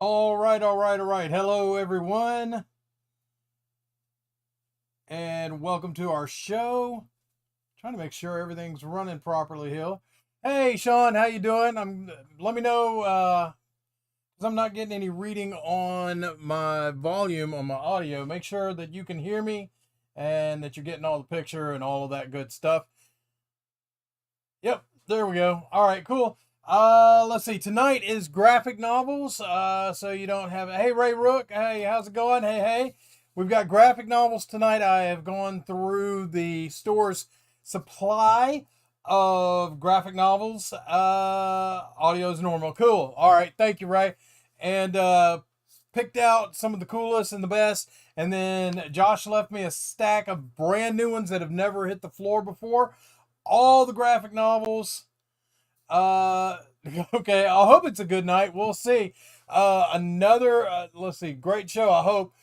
All right. Hello, everyone, and welcome to our show. Trying to make sure everything's running properly here. Hey, Sean, how you doing? Let me know, because I'm not getting any reading on my volume on my audio. Make sure that you can hear me and that you're getting all the picture and all of that good stuff. Yep, there we go. All right, cool. Let's see. Tonight is graphic novels. So you don't have. Hey, Ray Rook. Hey, how's it going? Hey. We've got graphic novels tonight. I have gone through the store's supply of graphic novels. Audio is normal. Cool. All right. Thank you, Ray. And picked out some of the coolest and the best. And then Josh left me a stack of brand new ones that have never hit the floor before. All the graphic novels. Okay, I hope it's a good night. We'll see. Let's see, great show, I hope.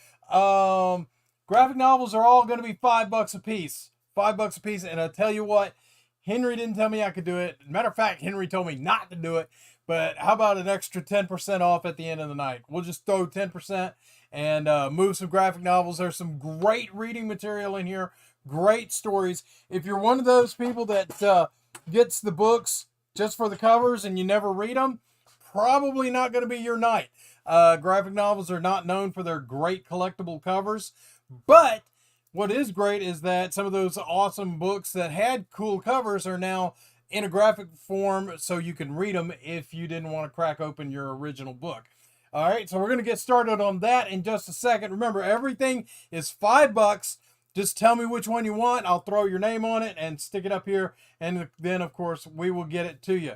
Graphic novels are all going to be $5 a piece. $5 a piece. And I tell you what, Henry didn't tell me I could do it. Matter of fact, Henry told me not to do it. But how about an extra 10% off at the end of the night? We'll just throw 10% and move some graphic novels. There's some great reading material in here. Great stories. If you're one of those people that gets the books just for the covers and you never read them, probably not going to be your night. Graphic novels are not known for their great collectible covers, but what is great is that some of those awesome books that had cool covers are now in a graphic form so you can read them if you didn't want to crack open your original book. All right, so we're going to get started on that in just a second. Remember, everything is $5. Just tell me which one you want. I'll throw your name on it and stick it up here. And then, of course, we will get it to you.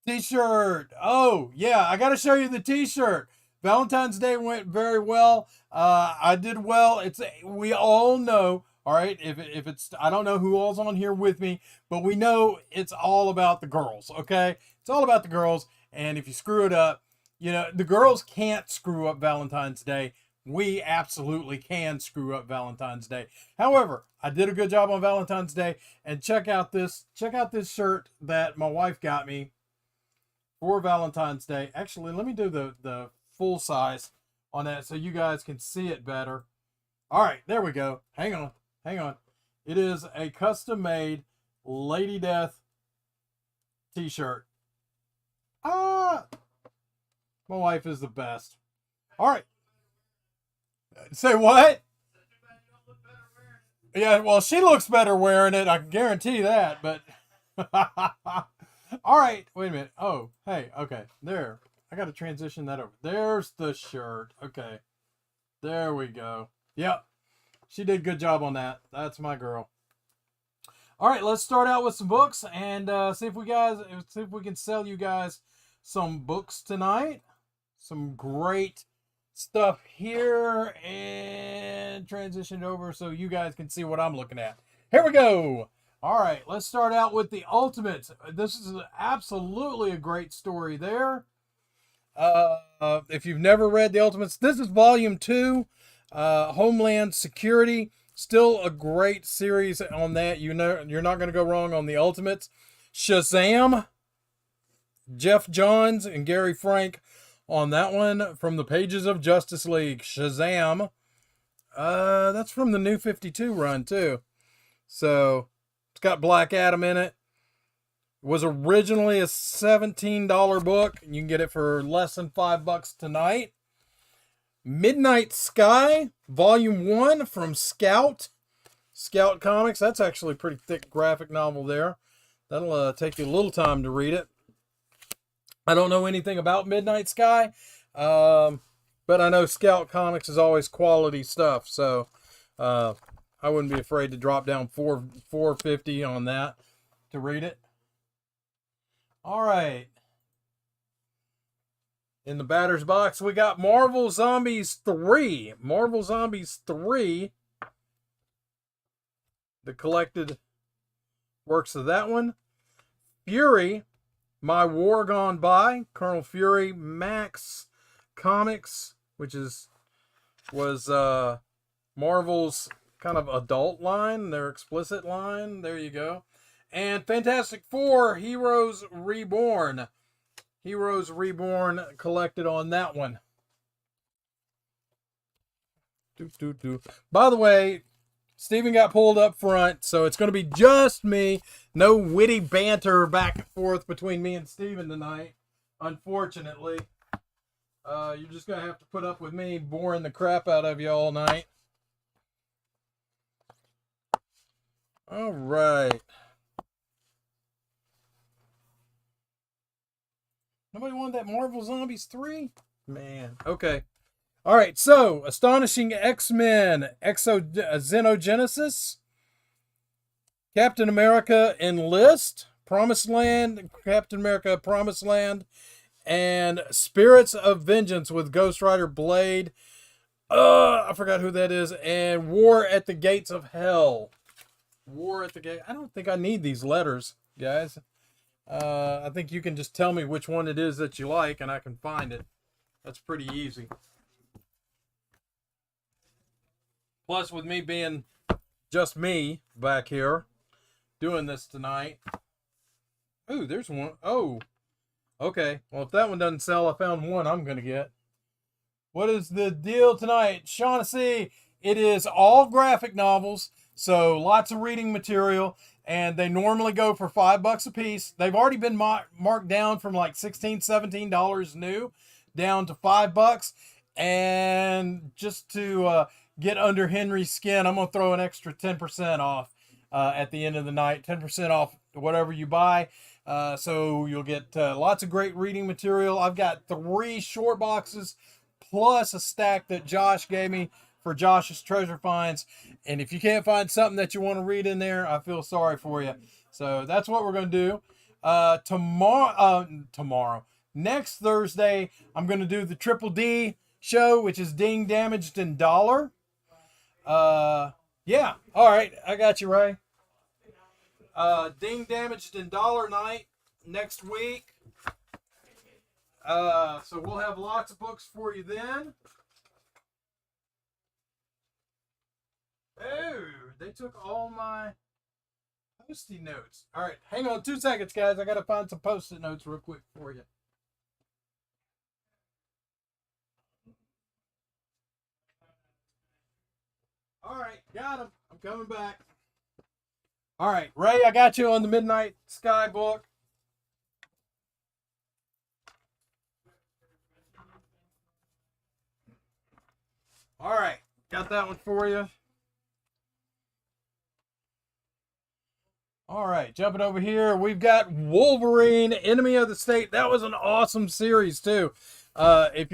T-shirt. Oh, yeah. I got to show you the T-shirt. Valentine's Day went very well. I did well. We all know, all right, if it's, I don't know who all's on here with me, but we know it's all about the girls, okay? It's all about the girls. And if you screw it up, the girls can't screw up Valentine's Day. We absolutely can screw up Valentine's Day. However, I did a good job on Valentine's Day, and check out this shirt that my wife got me for Valentine's Day. Actually, let me do the full size on that so you guys can see it better. All right, there we go. Hang on. It is a custom-made Lady Death t-shirt. My wife is the best. All right. Say what? Yeah, well, she looks better wearing it. I can guarantee that. But all right, wait a minute. Oh, hey, okay, there. I got to transition that over. There's the shirt. Okay, there we go. Yep, she did a good job on that. That's my girl. All right, let's start out with some books and see if we can sell you guys some books tonight. Some great stuff here, and transition over so you guys can see what I'm looking at. Here we go. All right, let's start out with the Ultimates. This is absolutely a great story there. If you've never read the Ultimates, this is Volume 2, Homeland Security. Still a great series on that. You're not going to go wrong on the Ultimates. Shazam, Jeff Johns and Gary Frank on that one, from the pages of Justice League. Shazam. That's from the New 52 run too. So it's got Black Adam in it. It was originally a $17 book. You can get it for less than $5 tonight. Midnight Sky, Volume 1 from Scout Comics. That's actually a pretty thick graphic novel there. That'll take you a little time to read it. I don't know anything about Midnight Sky, but I know Scout Comics is always quality stuff, so I wouldn't be afraid to drop down $4.50 on that to read it. All right. In the batter's box, we got Marvel Zombies 3. Marvel Zombies 3. The collected works of that one. Fury, My War Gone By, Colonel Fury, Max Comics, which was Marvel's kind of adult line, their explicit line. There you go. And Fantastic Four, Heroes Reborn. Heroes Reborn collected on that one. By the way, Steven got pulled up front, so it's going to be just me. No witty banter back and forth between me and Steven tonight, unfortunately. You're just going to have to put up with me boring the crap out of you all night. All right. Nobody wanted that Marvel Zombies 3? Man, okay. All right, so Astonishing X-Men Xenogenesis, Captain America Enlist, Promised Land, Captain America Promised Land, and Spirits of Vengeance with Ghost Rider Blade. I forgot who that is. And War at the Gates of Hell. War at the Gate. I don't think I need these letters, guys. I think you can just tell me which one it is that you like, and I can find it. That's pretty easy. Plus, with me being just me back here doing this tonight. Ooh, there's one. Oh, okay. Well, if that one doesn't sell, I found one I'm going to get. What is the deal tonight? Shaughnessy, it is all graphic novels, so lots of reading material, and they normally go for $5 a piece. They've already been marked down from like $16, $17 new down to $5. And just to get under Henry's skin, I'm going to throw an extra 10% off at the end of the night. 10% off whatever you buy. So you'll get lots of great reading material. I've got 3 short boxes plus a stack that Josh gave me for Josh's treasure finds. And if you can't find something that you want to read in there, I feel sorry for you. So that's what we're going to do. Tomorrow. Next Thursday, I'm going to do the Triple D show, which is Ding, Damaged, and Dollar. Yeah. All right. I got you, Ray. Ding, Damaged, and Dollar night next week. So we'll have lots of books for you then. Oh, they took all my Post-it notes. All right, hang on 2 seconds, guys. I got to find some Post-it notes real quick for you. All right, got them. I'm coming back. All right, Ray, I got you on the Midnight Sky book. All right, got that one for you. All right, jumping over here, we've got Wolverine, Enemy of the State. That was an awesome series too. If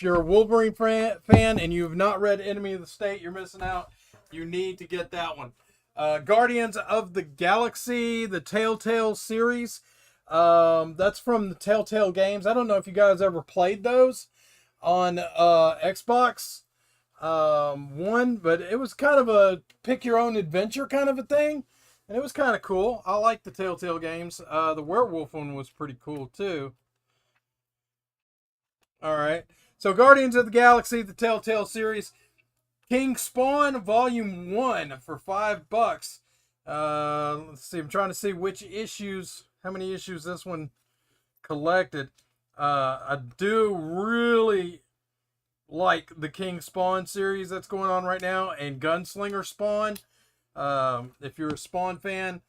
you're a Wolverine fan and you have not read Enemy of the State, you're missing out. You need to get that one. Guardians of the Galaxy, the Telltale series. That's from the Telltale games. I don't know if you guys ever played those on Xbox One, but it was kind of a pick your own adventure kind of a thing. And it was kind of cool. I like the Telltale games. The werewolf one was pretty cool too. All right. So Guardians of the Galaxy, the Telltale series. King Spawn Volume 1 for $5. Let's see. I'm trying to see how many issues this one collected. I do really like the King Spawn series that's going on right now, and Gunslinger Spawn. If you're a Spawn fan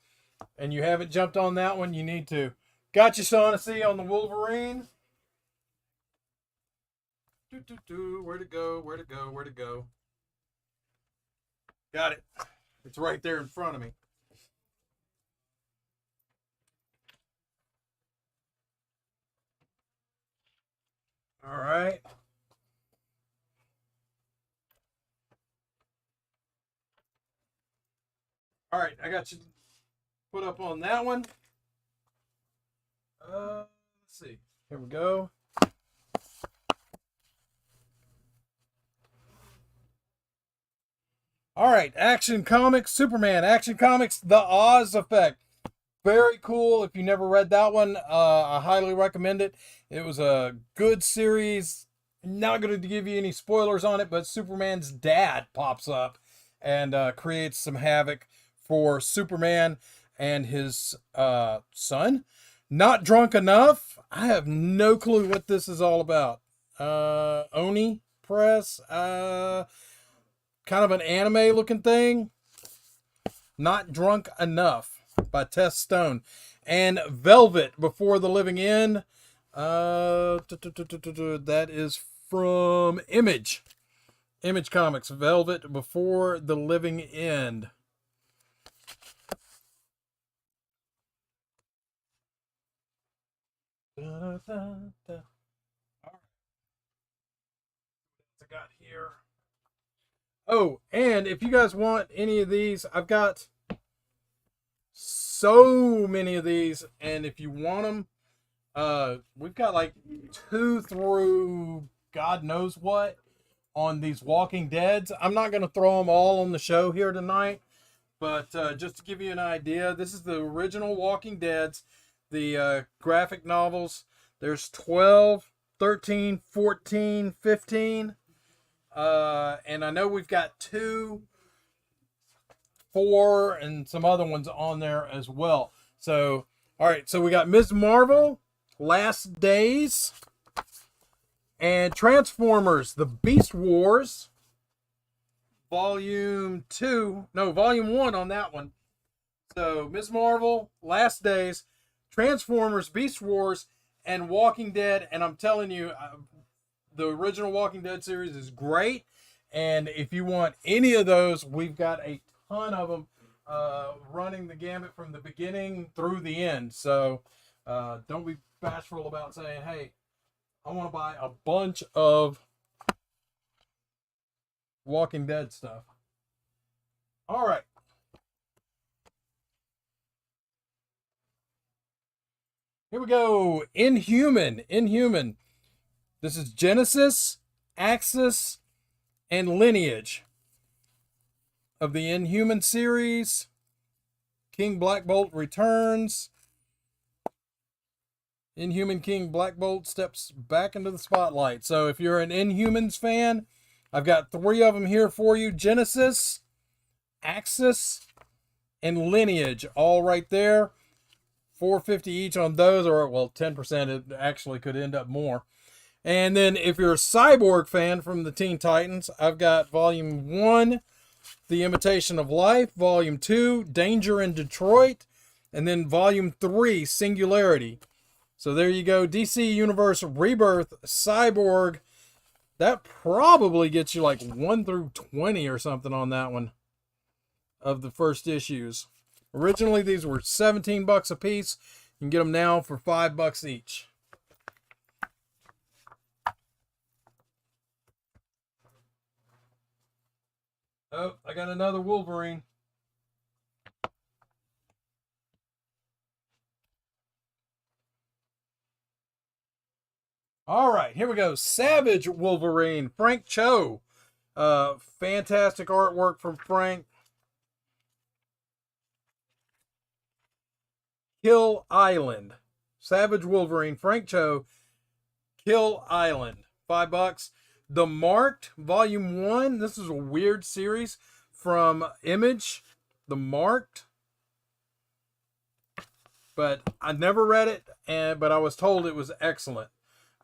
and you haven't jumped on that one, you need to. Got you, Shaughnessy, on the Wolverine. Where'd it go? Where'd it go? Where'd it go? Got it. It's right there in front of me. All right. All right, I got you put up on that one. Let's see. Here we go. All right, Action Comics, Superman, Action Comics, The Oz Effect. Very cool. If you never read that one, I highly recommend it. It was a good series. Not going to give you any spoilers on it, but Superman's dad pops up and creates some havoc for Superman and his son. Not Drunk Enough. I have no clue what this is all about. Oni Press. Kind of an anime looking thing. Not Drunk Enough by Tess Stone. And Velvet Before the Living End. That is from Image. Image Comics. Velvet Before the Living End. All right. I got here. Oh, and if you guys want any of these, I've got so many of these, and if you want them, we've got like 2 through God knows what on these Walking Deads. I'm not going to throw them all on the show here tonight, but just to give you an idea, this is the original Walking Deads, the graphic novels. There's 12, 13, 14, 15. And I know we've got 2, 4, and some other ones on there as well. So, all right. So we got Ms. Marvel, Last Days, and Transformers: The Beast Wars, Volume 1 on that one. So Ms. Marvel, Last Days, Transformers: Beast Wars, and Walking Dead. And I'm telling you, the original Walking Dead series is great, and if you want any of those, we've got a ton of them running the gamut from the beginning through the end. So don't be bashful about saying, hey, I want to buy a bunch of Walking Dead stuff. All right. Here we go. Inhuman. This is Genesis, Axis, and Lineage of the Inhuman series. King Black Bolt returns. Inhuman King Black Bolt steps back into the spotlight. So if you're an Inhumans fan, I've got 3 of them here for you. Genesis, Axis, and Lineage, all right there. $4.50 each on those, or well, 10%. It actually could end up more. And then if you're a Cyborg fan from the Teen Titans, I've got Volume 1, The Imitation of Life, Volume 2, Danger in Detroit, and then Volume 3, Singularity. So there you go. DC Universe Rebirth Cyborg. That probably gets you like 1 through 20 or something on that one of the first issues. Originally, these were $17 a piece. You can get them now for $5 each. Oh, I got another Wolverine. All right, here we go. Savage Wolverine, Frank Cho. Fantastic artwork from Frank. Kill Island. Savage Wolverine, Frank Cho. Kill Island. $5. The Marked, Volume 1. This is a weird series from Image. The Marked. But I never read it, but I was told it was excellent.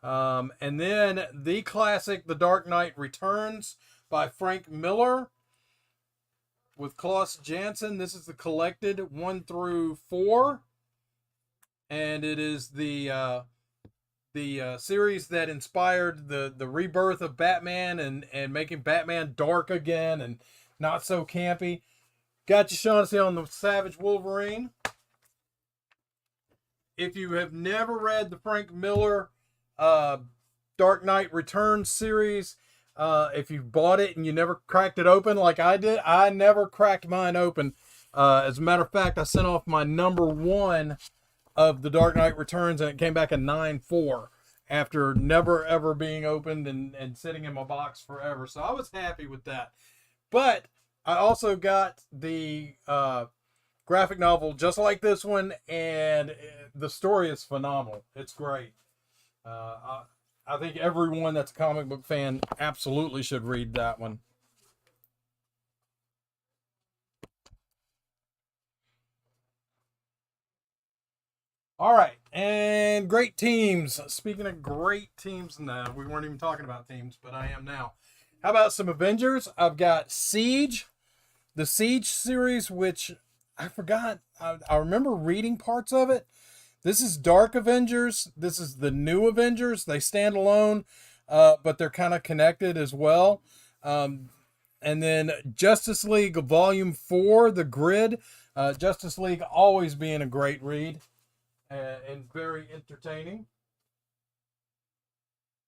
And then the classic, The Dark Knight Returns by Frank Miller with Klaus Janson. This is the collected 1 through 4. And it is the series that inspired the rebirth of Batman and making Batman dark again and not so campy. Got you, Shaughnessy, on the Savage Wolverine. If you have never read the Frank Miller Dark Knight Returns series, if you bought it and you never cracked it open like I did, I never cracked mine open. As a matter of fact, I sent off my number 1 of the Dark Knight Returns, and it came back a 9.4 after never ever being opened and sitting in my box forever. So I was happy with that. But I also got the graphic novel just like this one, and the story is phenomenal. It's great. I think everyone that's a comic book fan absolutely should read that one. All right, and great teams. Speaking of great teams, no, we weren't even talking about teams, but I am now. How about some Avengers? I've got Siege, the Siege series, which I forgot. I remember reading parts of it. This is Dark Avengers. This is the new Avengers. They stand alone, but they're kind of connected as well. Um, and then Justice League Volume 4, The Grid. Justice League always being a great read and very entertaining.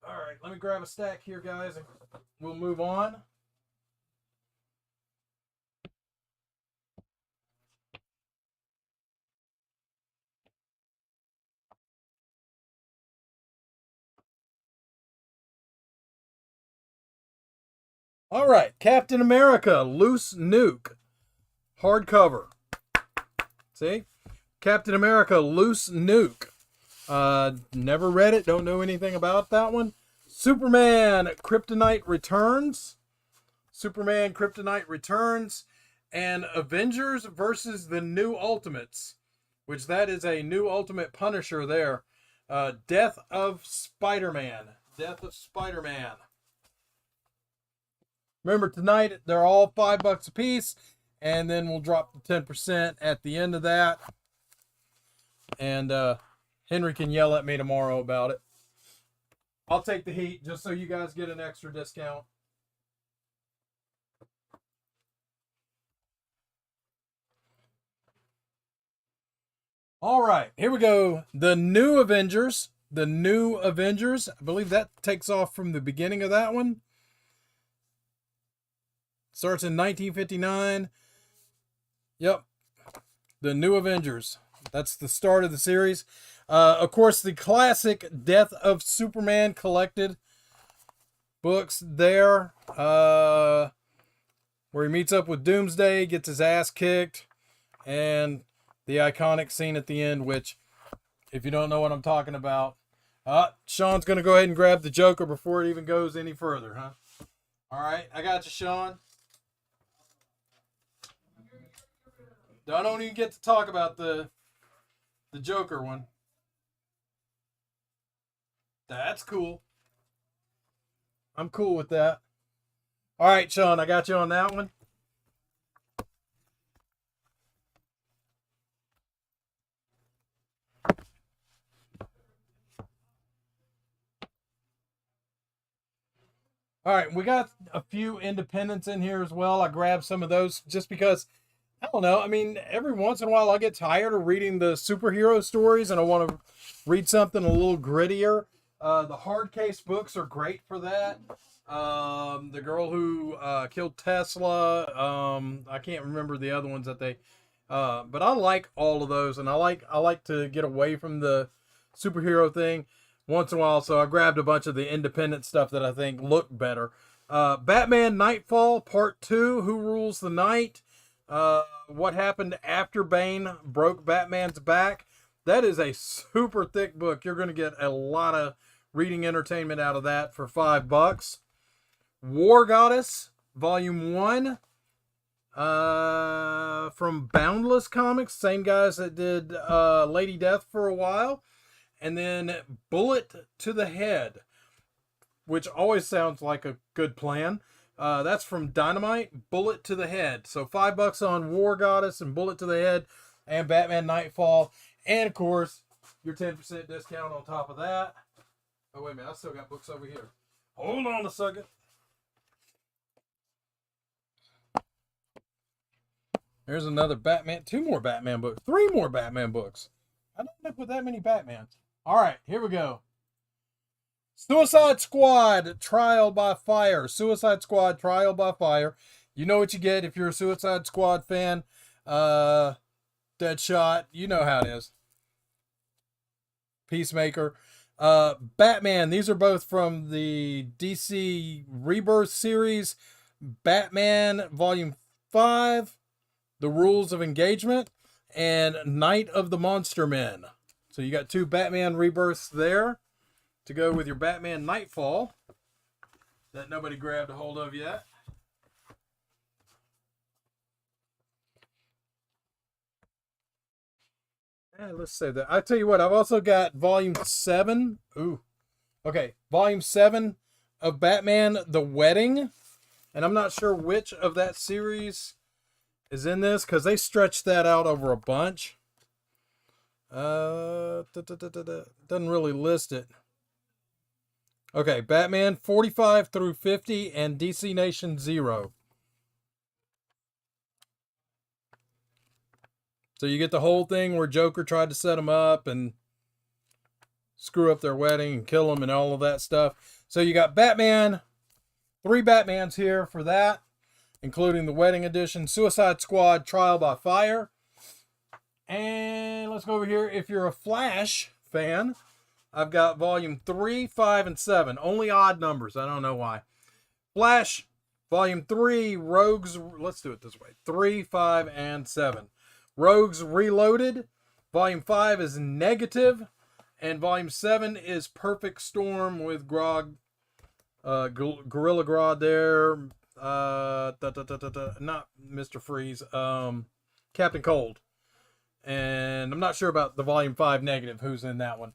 All right, let me grab a stack here, guys, and we'll move on. All right, Captain America, Loose Nuke, hardcover. See? Captain America, Loose Nuke. Never read it, don't know anything about that one. Superman, Kryptonite Returns. Superman, Kryptonite Returns. And Avengers versus the New Ultimates, which that is a new Ultimate Punisher there. Death of Spider-Man. Death of Spider-Man. Remember, tonight they're all $5 a piece, and then we'll drop the 10% at the end of that. And Henry can yell at me tomorrow about it. I'll take the heat just so you guys get an extra discount. All right, here we go. The New Avengers. The New Avengers. I believe that takes off from the beginning of that one. Starts in 1959. Yep. The New Avengers. That's the start of the series. Of course, the classic Death of Superman collected books there. Where he meets up with Doomsday, gets his ass kicked, and the iconic scene at the end, which, if you don't know what I'm talking about, Sean's going to go ahead and grab the Joker before it even goes any further, huh? All right, I got you, Sean. I don't even get to talk about the Joker one. That's cool. I'm cool with that. All right, Sean, I got you on that one. All right, we got a few independents in here as well. I grabbed some of those just because, I don't know. I mean, every once in a while I get tired of reading the superhero stories and I want to read something a little grittier. The hard case books are great for that. The girl who killed Tesla. I can't remember the other ones that they. But I like all of those, and I like to get away from the superhero thing once in a while. So I grabbed a bunch of the independent stuff that I think look better. Batman Nightfall Part 2. Who Rules the Night? What happened after Bane broke Batman's back? That is a super thick book. You're going to get a lot of reading entertainment out of that for $5. War Goddess Volume 1 from Boundless Comics, same guys that did Lady Death for a while. And then Bullet to the Head, which always sounds like a good plan. That's from Dynamite. Bullet to the Head. So $5 on War Goddess and Bullet to the Head and Batman Nightfall. And of course, your 10% discount on top of that. Oh, wait a minute. I still got books over here. Hold on a second. There's another Batman. 2 more Batman books. 3 more Batman books. I don't end up with that many Batmans. All right, here we go. Suicide Squad Trial by Fire. Suicide Squad Trial by Fire. You know what you get if you're a Suicide Squad fan. Deadshot. You know how it is. Peacemaker. Batman. These are both from the DC Rebirth series. Batman Volume 5. The Rules of Engagement. And Night of the Monster Men. So you got 2 Batman Rebirths there to go with your Batman Nightfall that nobody grabbed a hold of yet. Let's say that. I tell you what, I've also got volume 7. Ooh. Okay, volume 7 of Batman The Wedding. And I'm not sure which of that series is in this because they stretched that out over a bunch. Doesn't really list it. Okay, Batman 45 through 50 and DC Nation 0. So you get the whole thing where Joker tried to set them up and screw up their wedding and kill them and all of that stuff. So you got Batman, 3 Batmans here for that, including the wedding edition, Suicide Squad Trial by Fire. And let's go over here. If you're a Flash fan, I've got volume 3, 5, and 7. Only odd numbers. I don't know why. Flash, volume 3, Rogues. Let's do it this way. 3, 5, and 7. Rogues Reloaded. Volume 5 is Negative. And volume 7 is Perfect Storm with Gorilla Grodd there. Not Mr. Freeze. Captain Cold. And I'm not sure about the volume 5 Negative. Who's in that one?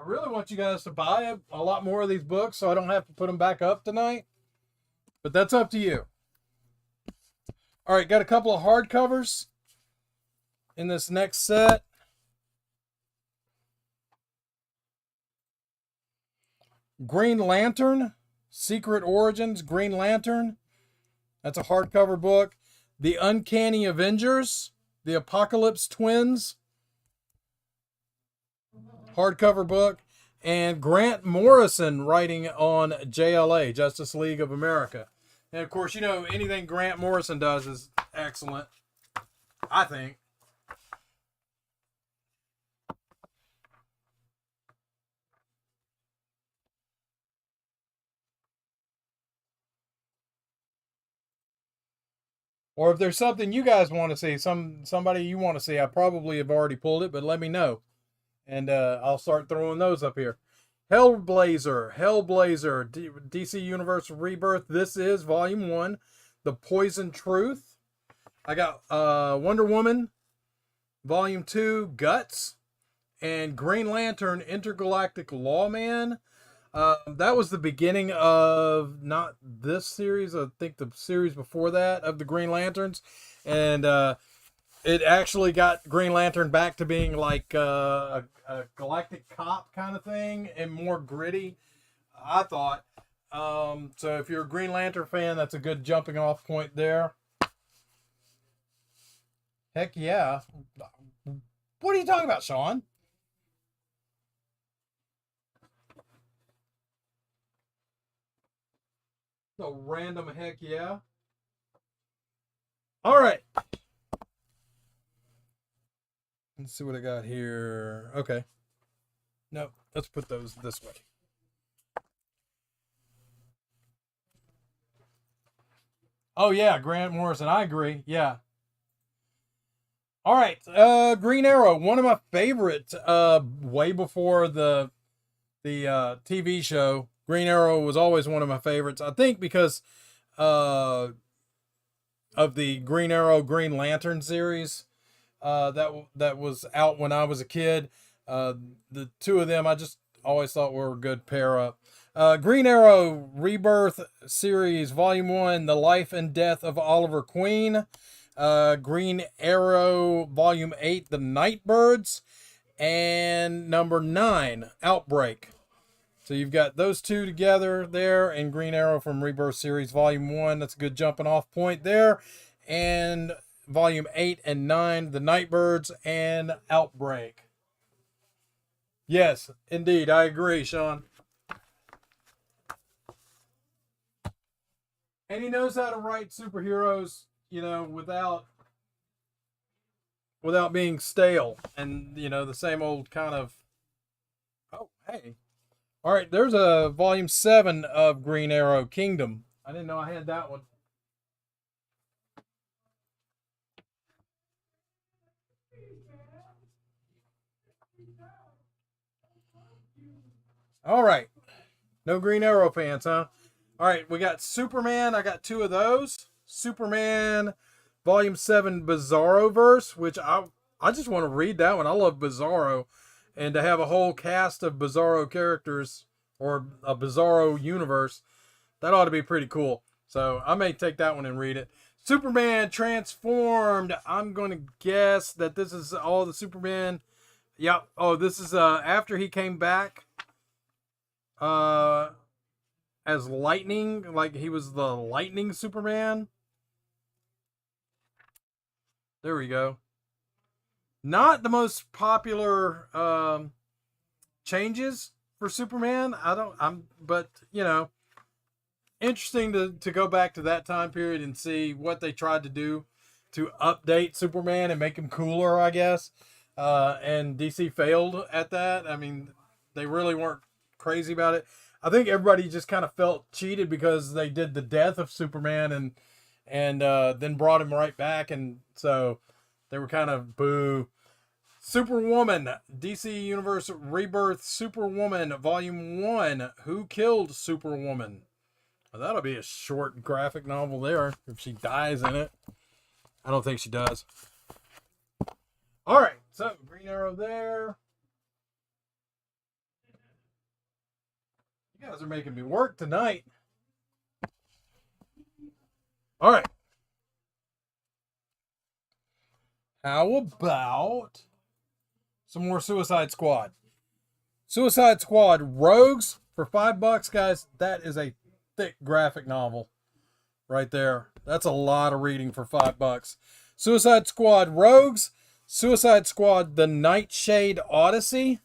I really want you guys to buy a lot more of these books so I don't have to put them back up tonight. But that's up to you. All right, got a couple of hardcovers in this next set. Green Lantern, Secret Origins, Green Lantern. That's a hardcover book. The Uncanny Avengers, The Apocalypse Twins. Hardcover book. And Grant Morrison writing on JLA, Justice League of America. And of course, you know, anything Grant Morrison does is excellent, I think. Or if there's something you guys want to see, somebody you want to see, I probably have already pulled it, but let me know. And I'll start throwing those up here. Hellblazer, DC Universe Rebirth. This is Volume 1, The Poison Truth. I got Wonder Woman, Volume 2, Guts, and Green Lantern, Intergalactic Lawman. That was the beginning of not this series, I think the series before that of the Green Lanterns. And it actually got Green Lantern back to being like a galactic cop kind of thing and more gritty, I thought. So if you're a Green Lantern fan, that's a good jumping off point there. Heck yeah. What are you talking about, Sean? So random heck yeah. All right. Let's see what I got here. Okay. No, let's put those this way. Oh yeah, Grant Morrison. I agree. Yeah. All right. Green Arrow, one of my favorites. Way before the TV show, Green Arrow was always one of my favorites. I think because of the Green Arrow Green Lantern series that was out when I was a kid. The two of them I just always thought were a good pair up. Green Arrow Rebirth series, Volume 1, The Life and Death of Oliver Queen. Green Arrow Volume 8, The Nightbirds. And number 9, Outbreak. So you've got those two together there, and Green Arrow from Rebirth series, Volume 1. That's a good jumping off point there. And Volume 8 and 9, The Nightbirds and Outbreak. Yes, indeed. I agree, Sean. And he knows how to write superheroes, you know, without being stale and, you know, the same old kind of. Oh, hey. All right, there's a Volume 7 of Green Arrow Kingdom. I didn't know I had that one. All right. No Green Arrow fans, huh? All right, we got Superman. I got 2 of those. Superman Volume 7 Bizarroverse, which I just want to read that one. I love Bizarro. And to have a whole cast of Bizarro characters or a Bizarro universe, that ought to be pretty cool. So I may take that one and read it. Superman Transformed. I'm going to guess that this is all the Superman. Yep. Oh, this is after he came back as Lightning, like he was the Lightning Superman. There we go. Not the most popular changes for Superman. But you know, interesting to go back to that time period and see what they tried to do to update Superman and make him cooler, I guess. And DC failed at that. I mean, they really weren't crazy about it. I think everybody just kind of felt cheated because they did the death of Superman and then brought him right back, and so they were kind of boo. Superwoman, DC Universe Rebirth Superwoman Volume 1. Who killed Superwoman? Well, that'll be a short graphic novel there if she dies in it. I don't think she does. All right, so Green Arrow there. You guys are making me work tonight. All right. How about some more Suicide Squad? Suicide Squad Rogues for $5, guys. That is a thick graphic novel right there. That's a lot of reading for $5. Suicide Squad Rogues. Suicide Squad The Nightshade Odyssey.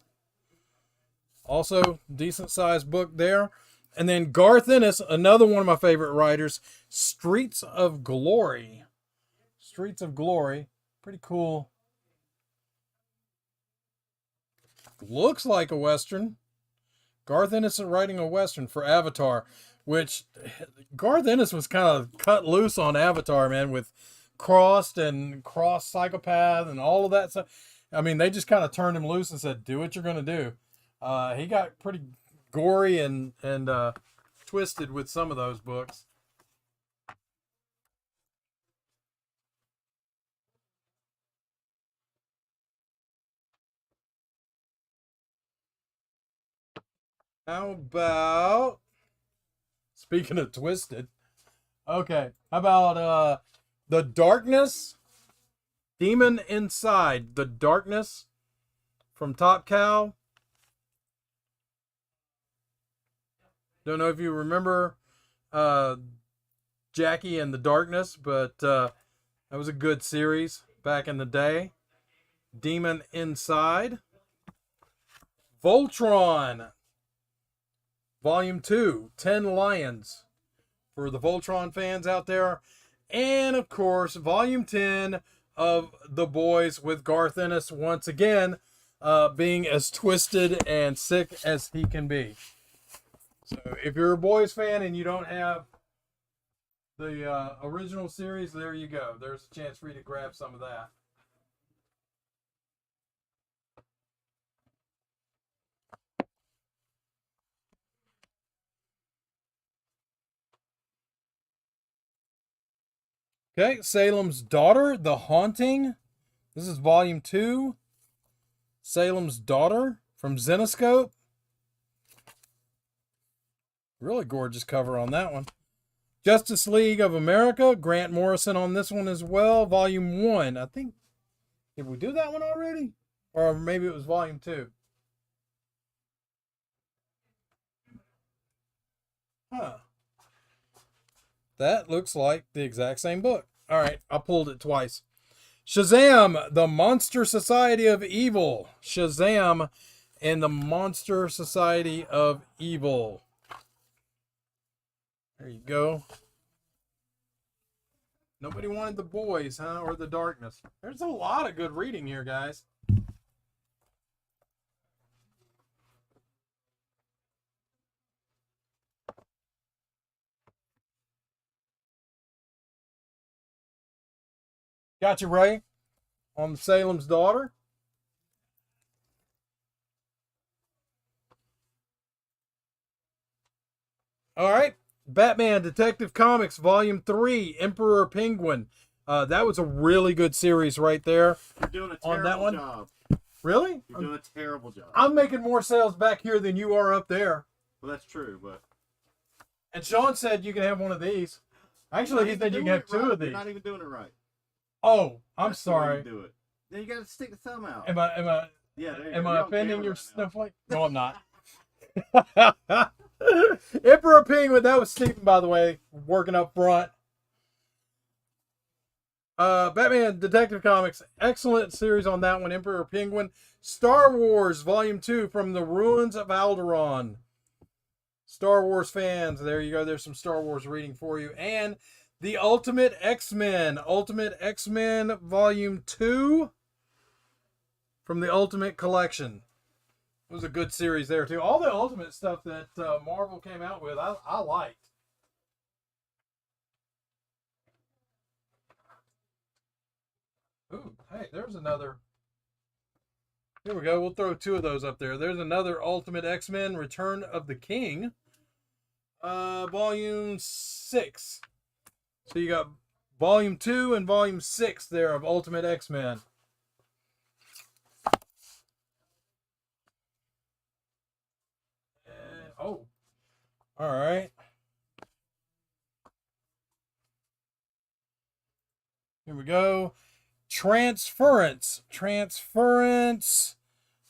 Also, decent sized book there. And then Garth Ennis, another one of my favorite writers, Streets of Glory. Streets of Glory. Pretty cool. Looks like a Western. Garth Ennis is writing a Western for Avatar, which Garth Ennis was kind of cut loose on Avatar, man, with Crossed and Cross Psychopath and all of that stuff. I mean, they just kind of turned him loose and said, do what you're going to do. He got pretty gory and twisted with some of those books. How about, speaking of twisted, okay, how about The Darkness, Demon Inside, The Darkness from Top Cow. Don't know if you remember Jackie and the Darkness, but that was a good series back in the day. Demon Inside. Voltron, Volume 2, 10 Lions, for the Voltron fans out there. And, of course, Volume 10 of The Boys with Garth Ennis, once again, being as twisted and sick as he can be. So, if you're a Boys fan and you don't have the original series, there you go. There's a chance for you to grab some of that. Okay, Salem's Daughter, The Haunting. This is Volume 2. Salem's Daughter from Zenoscope. Really gorgeous cover on that one. Justice League of America, Grant Morrison on this one as well. Volume 1. I think, did we do that one already? Or maybe it was Volume 2. Huh. That looks like the exact same book. All right, I pulled it twice. Shazam, The Monster Society of Evil. Shazam and the Monster Society of Evil. There you go. Nobody wanted The Boys, huh? Or The Darkness. There's a lot of good reading here, guys. Got you, Ray, on Salem's Daughter. All right. Batman Detective Comics Volume 3, Emperor Penguin. That was a really good series right there. You're doing a on that terrible one. job. Really? You're doing a terrible job. I'm making more sales back here than you are up there. Well, that's true, but... And Sean said you can have one of these. Actually, he said you can have two of these. You're not even doing it right. Oh, I'm That's sorry. The way you do it. Then you got to stick the thumb out. Am I offending your snowflake? No, I'm not. Emperor Penguin, that was Stephen, by the way, working up front. Batman Detective Comics, excellent series on that one. Emperor Penguin. Star Wars Volume 2, From the Ruins of Alderaan. Star Wars fans, there you go. There's some Star Wars reading for you. And the Ultimate X-Men Volume 2 from the Ultimate Collection. It was a good series there too. All the Ultimate stuff that Marvel came out with, I liked. Ooh, hey, there's another. Here we go. We'll throw two of those up there. There's another Ultimate X-Men Return of the King. Volume 6. So you got Volume 2 and Volume 6 there of Ultimate X-Men. Oh, all right. Here we go. Transference.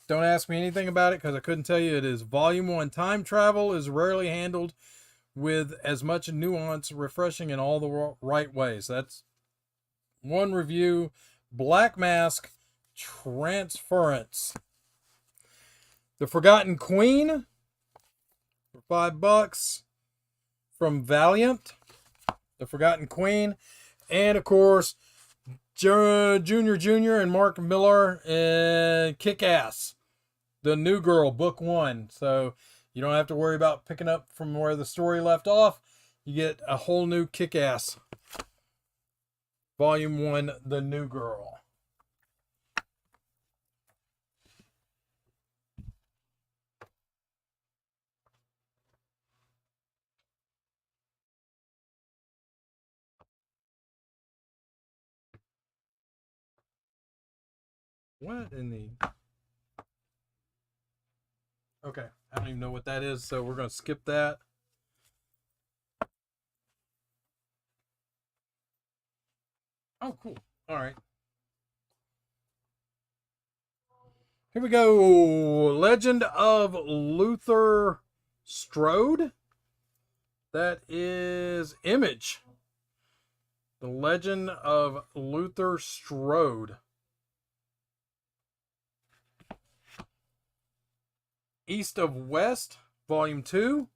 Don't ask me anything about it because I couldn't tell you. It is Volume 1. Time travel is rarely handled with as much nuance, refreshing in all the right ways. That's one review. Black Mask. Transference. The Forgotten Queen. For $5 from Valiant, The Forgotten Queen, and of course Junior and Mark Miller and Kick-Ass, The New Girl, Book 1. So you don't have to worry about picking up from where the story left off. You get a whole new Kick-Ass. Volume 1, The New Girl. What in the... Okay, I don't even know what that is, so we're going to skip that. Oh, cool. All right. Here we go. Legend of Luther Strode. That is Image. The Legend of Luther Strode. East of West, Volume 2.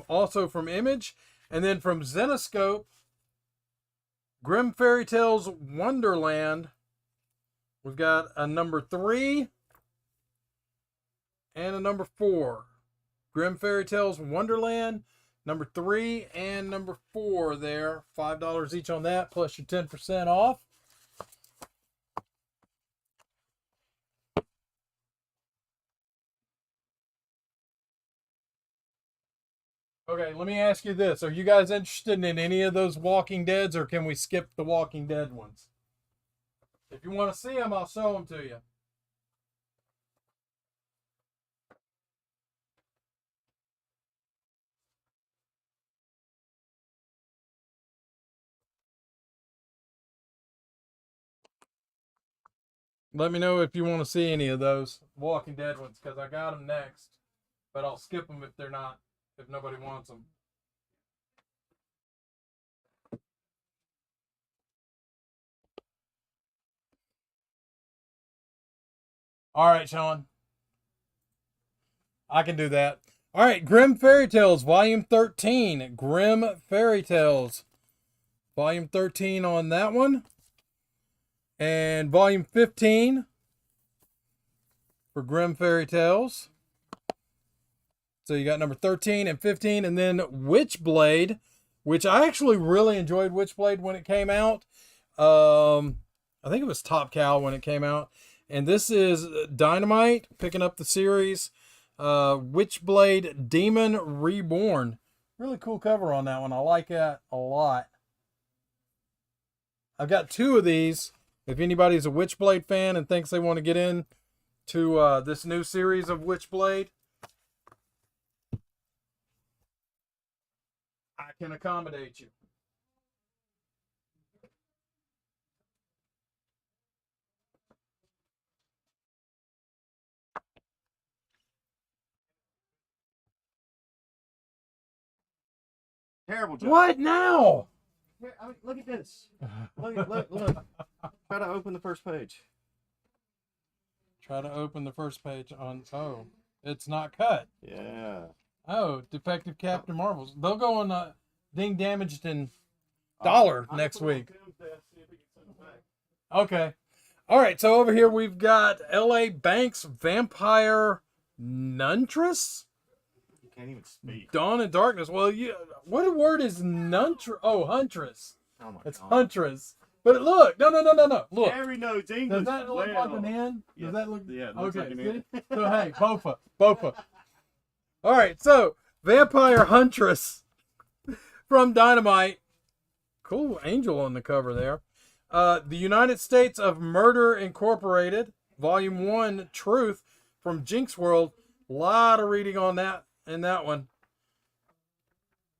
Also from Image. And then from Zenoscope, Grimm Fairy Tales Wonderland. We've got a number 3 and a number 4. Grimm Fairy Tales Wonderland, number 3 and number 4 there. $5 each on that, plus your 10% off. Okay, let me ask you this. Are you guys interested in any of those Walking Deads, or can we skip the Walking Dead ones? If you want to see them, I'll show them to you. Let me know if you want to see any of those Walking Dead ones, because I got them next. But I'll skip them if nobody wants them. All right, Sean. I can do that. All right, Grimm Fairy Tales, Volume 13. Grimm Fairy Tales, Volume 13 on that one. And Volume 15 for Grimm Fairy Tales. So you got number 13 and 15. And then Witchblade, which I actually really enjoyed Witchblade when it came out. I think it was Top Cow when it came out. And this is Dynamite picking up the series. Witchblade Demon Reborn. Really cool cover on that one. I like that a lot. I've got 2 of these. If anybody's a Witchblade fan and thinks they want to get in to this new series of Witchblade, I can accommodate you. Terrible job. What now? Here, I mean, look at this. Look. Try to open the first page. Try to open the first page on. Oh, it's not cut. Yeah. Oh, Defective Captain Marvels. They'll go on Ding Damaged in Dollar next week. Okay. All right. So over here we've got L.A. Banks Vampire Nuntress. You can't even speak. Dawn and Darkness. Well, what word is Nuntress? Oh, Huntress. Oh my It's God. Huntress. But look, no. Look. Gary knows English. Does that look like an N? Does Yes. that look? Yeah, it looks Okay. like an See? N. So hey, Bofa. All right. So Vampire Huntress from Dynamite. Cool angel on the cover there. The United States of Murder Incorporated, Volume 1, Truth from Jinx World. A lot of reading on that in that one.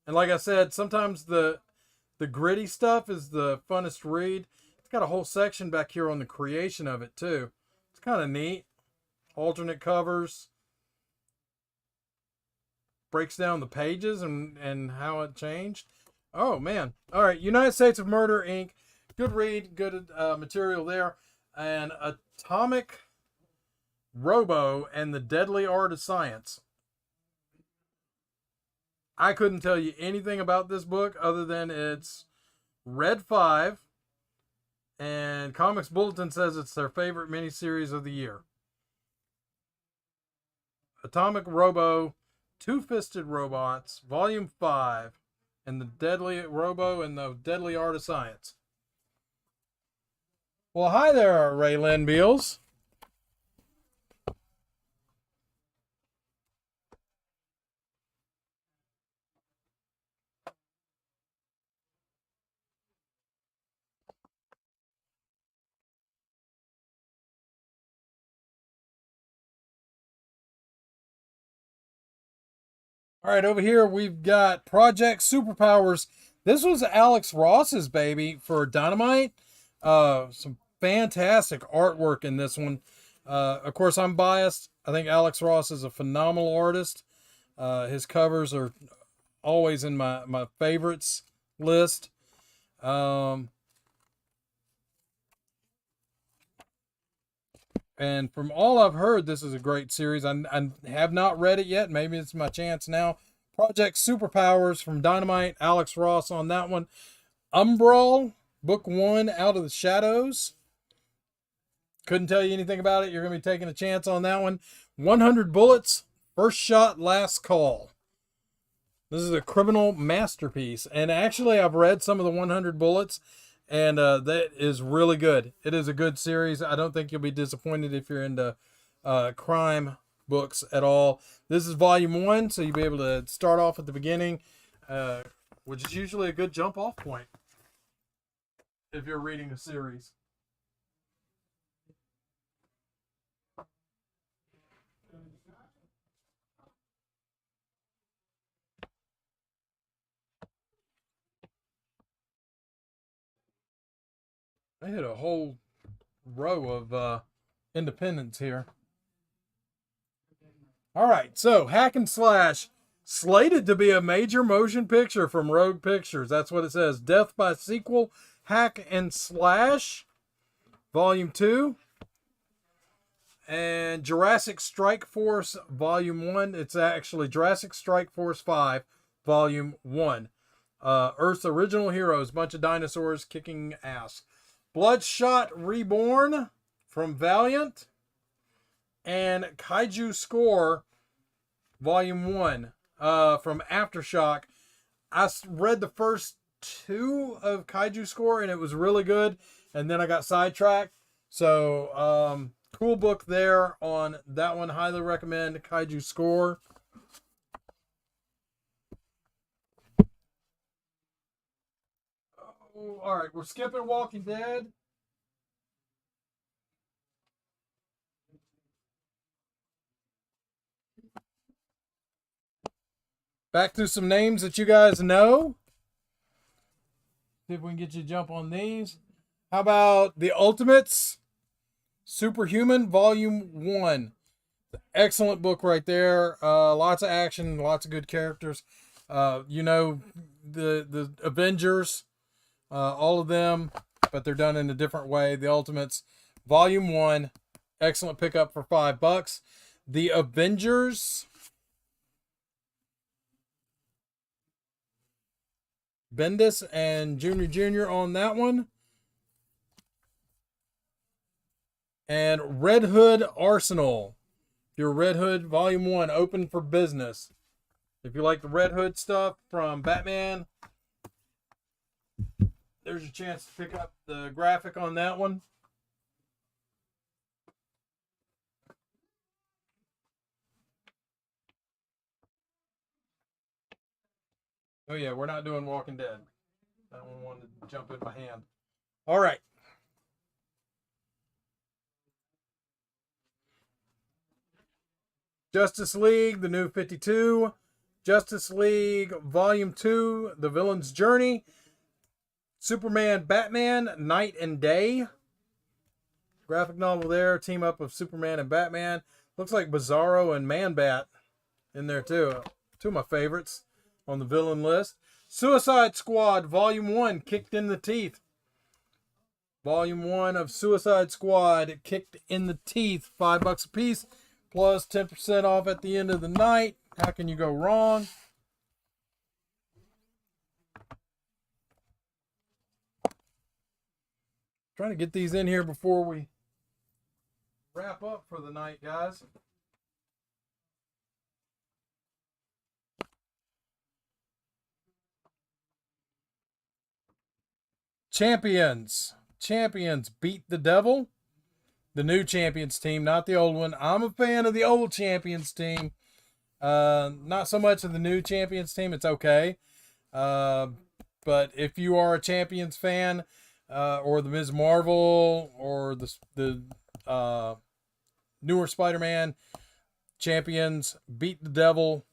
And like I said, sometimes the gritty stuff is the funnest read. It's got a whole section back here on the creation of it too. It's kind of neat. Alternate covers. Breaks down the pages and how it changed. Oh man. All right. United States of Murder Inc. Good read. Good material there. And Atomic Robo and the Deadly Art of Science. I couldn't tell you anything about this book other than it's Red 5, and Comics Bulletin says it's their favorite miniseries of the year. Atomic Robo, Two-Fisted Robots, Volume 5, and the Deadly Robo and the Deadly Art of Science. Well, hi there, Raylan Beals. All right, over here we've got Project Superpowers. This was Alex Ross's baby for Dynamite. Some fantastic artwork in this one. Of course, I'm biased. I think Alex Ross is a phenomenal artist. His covers are always in my favorites list. And from all I've heard, this is a great series. I have not read it yet. Maybe it's my chance now. Project Superpowers from Dynamite. Alex Ross on that one. Umbral, Book 1, Out of the Shadows. Couldn't tell you anything about it. You're going to be taking a chance on that one. 100 Bullets, First Shot, Last Call. This is a criminal masterpiece. And actually, I've read some of the 100 Bullets. And that is really good. It is a good series. I don't think you'll be disappointed if you're into crime books at all. This is Volume 1, so you'll be able to start off at the beginning, which is usually a good jump-off point if you're reading a series. They hit a whole row of independents here. All right, so Hack and Slash, slated to be a major motion picture from Rogue Pictures. That's what it says. Death by Sequel, Hack and Slash, Volume 2. And Jurassic Strike Force, Volume 1. It's actually Jurassic Strike Force 5, Volume 1. Earth's Original Heroes, bunch of dinosaurs kicking ass. Bloodshot Reborn from Valiant, and Kaiju Score Volume 1 from Aftershock. I read the first 2 of Kaiju Score and it was really good, and then I got sidetracked. So cool book there on that one. Highly recommend Kaiju Score. all right, we're skipping Walking Dead. Back to some names that you guys know. See if we can get you to jump on these. How about The Ultimates? Superhuman Volume One. Excellent book right there. Lots of action, lots of good characters. You know, the Avengers, all of them, but they're done in a different way. The Ultimates, Volume One, excellent pickup for $5. The Avengers, Bendis and Jr. on that one. And Red Hood Arsenal. Your Red Hood Volume 1, open for business. If you like the Red Hood stuff from Batman, there's a chance to pick up the graphic on that one. Oh yeah, we're not doing Walking Dead. That one wanted to jump in my hand. All right. Justice League, the New 52. Justice League Volume 2, The Villain's Journey. Superman, Batman, Night and Day. Graphic novel there, team up of Superman and Batman. Looks like Bizarro and Man-Bat in there too. Two of my favorites on the villain list. Suicide Squad Volume 1, Kicked in the Teeth. Volume 1 of Suicide Squad, Kicked in the Teeth. $5 a piece, plus 10% off at the end of the night. How can you go wrong? Trying to get these in here before we wrap up for the night, guys. Champions Beat the Devil. The new Champions team, not the old one. I'm a fan of the old Champions team. Not so much of the new Champions team. It's okay. But if you are a Champions fan, or the Ms. Marvel, or the newer Spider-Man, Champions Beat the Devil.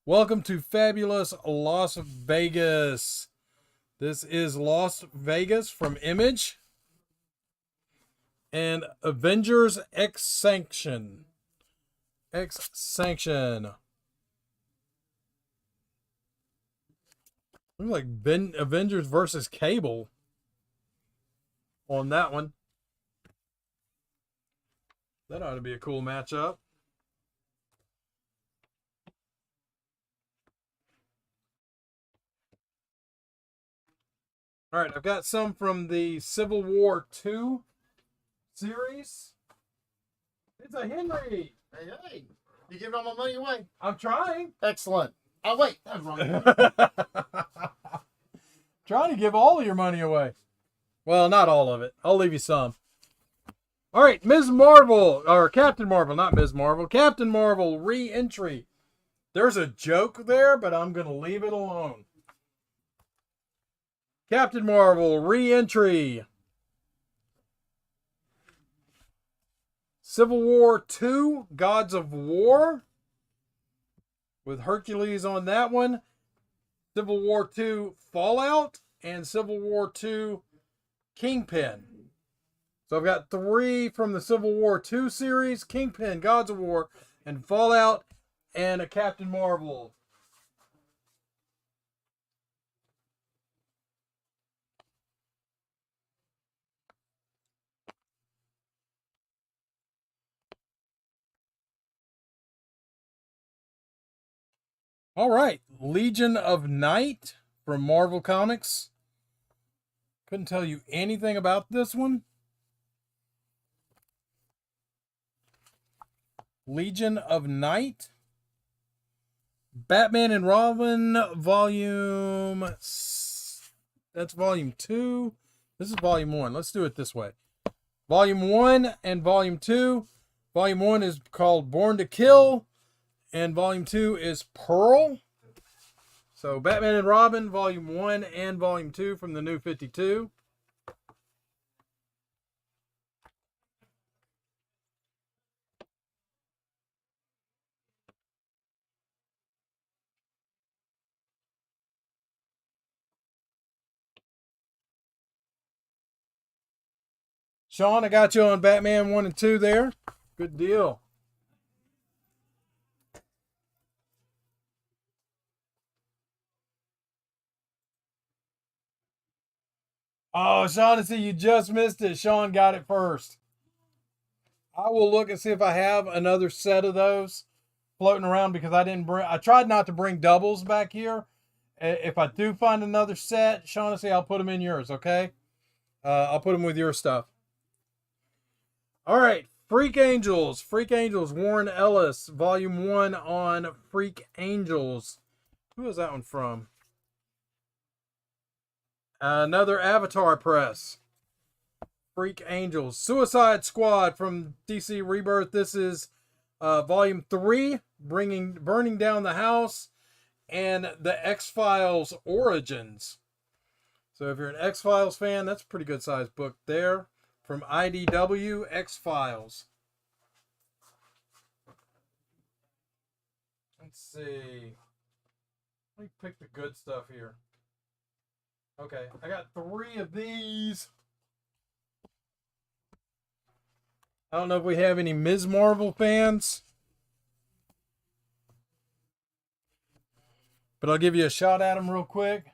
Welcome to fabulous Las Vegas. This is Las Vegas from Image. And Avengers X Sanction. Looks like Avengers versus Cable on that one. That ought to be a cool matchup. All right, I've got some from the Civil War II series. It's a Henry. Hey, you giving all my money away? I'm trying. Excellent. Oh, wait. That was wrong. Trying to give all of your money away. Well, not all of it. I'll leave you some. All right, Ms. Marvel, or Captain Marvel, not Ms. Marvel. Captain Marvel re-entry. There's a joke there, but I'm going to leave it alone. Captain Marvel re-entry. Civil War II, Gods of War. With Hercules on that one. Civil War II, Fallout. And Civil War II, Kingpin. So I've got 3 from the Civil War II series. Kingpin, Gods of War, and Fallout, and a Captain Marvel. All right, Legion of Night from Marvel Comics. Couldn't tell you anything about this one. Legion of Night. Batman and Robin Volume... That's Volume 2. This is Volume 1. Let's do it this way. Volume 1 and Volume 2. Volume 1 is called Born to Kill. And Volume 2 is Pearl. So Batman and Robin, Volume 1 and Volume 2 from the New 52. Sean, I got you on Batman 1 and 2 there. Good deal. Oh, Shaughnessy, you just missed it. Sean got it first. I will look and see if I have another set of those floating around because I tried not to bring doubles back here. If I do find another set, Shaughnessy, I'll put them in yours, okay? I'll put them with your stuff. All right, Freak Angels. Freak Angels, Warren Ellis, Volume 1 on Freak Angels. Who is that one from? Another Avatar Press. Freak Angels. Suicide Squad from DC Rebirth. This is Volume 3, Burning Down the House, and the X-Files Origins. So if you're an X-Files fan, that's a pretty good sized book there. From IDW, X-Files. Let's see. Let me pick the good stuff here. Okay, I got 3 of these. I don't know if we have any Ms. Marvel fans, but I'll give you a shot at them real quick.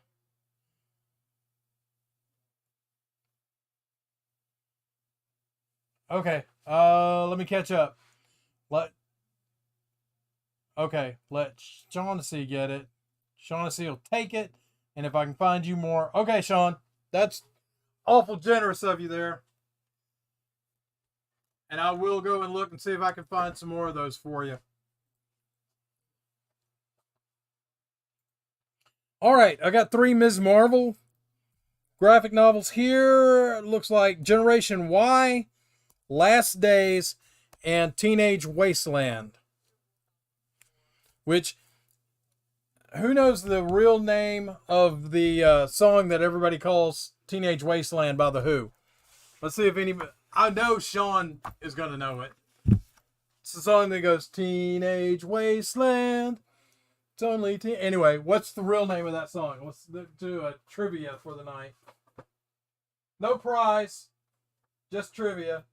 Okay, let me catch up. Let Shaughnessy get it. Shaughnessy will take it, and if I can find you more. Okay, Sean, that's awful generous of you there. And I will go and look and see if I can find some more of those for you. All right, I got 3 Ms. Marvel graphic novels here. Looks like Generation Y, Last Days, and Teenage Wasteland. Which, who knows the real name of the song that everybody calls Teenage Wasteland by The Who? Let's see if anybody... I know Sean is going to know it. It's the song that goes, Teenage Wasteland. It's only Anyway, what's the real name of that song? Let's do a trivia for the night. No prize. Just trivia.